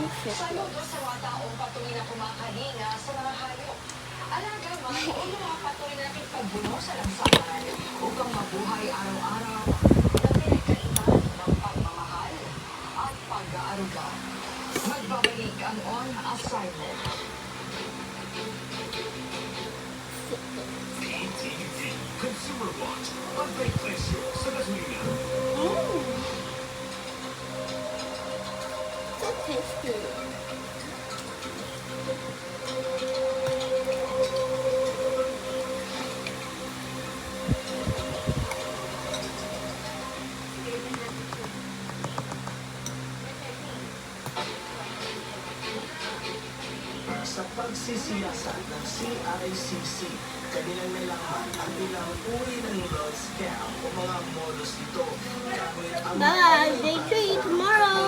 Saludo sa mga taong patuloy na kumakalinga sa mga hayop. Alaga man o mga patuloy na nakipagbuno sa lansangan upang mabuhay araw-araw na pinagkaitan ng pagmamahal at pag-aaruga. Magbabalik ang On Assignment. PTV Consumer Watch. Pag-break presyo sa gasolina. So tasty. Sa pagsisiyasat ng CICC, kanilang nalaman ang ilang uri ng road scam o mga modus nito. Gamit ang Bye. Day 3 tomorrow.